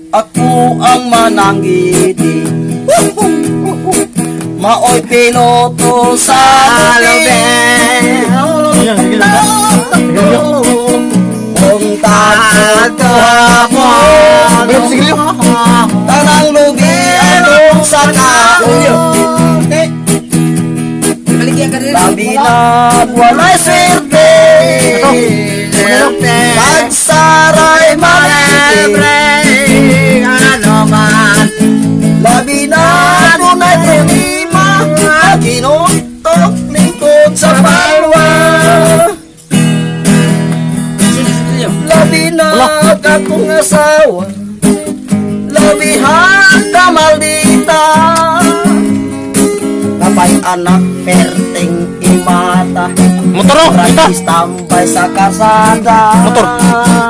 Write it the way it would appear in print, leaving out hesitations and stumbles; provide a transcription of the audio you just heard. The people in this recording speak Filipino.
ako ang mananggiti. Maoy piloto sa lubi. Kung tato hapon, tanang lubi anong sa kaon. Labi na walay swerte, pagsaray malibre, ano man. Labi na tunay lima, kinutok lingkod sa palwa. Labi na kakong asawa, labihan ka maldita. Kapay anak perting imata, Motor, kita. Practice tambay sa kasada. Motor.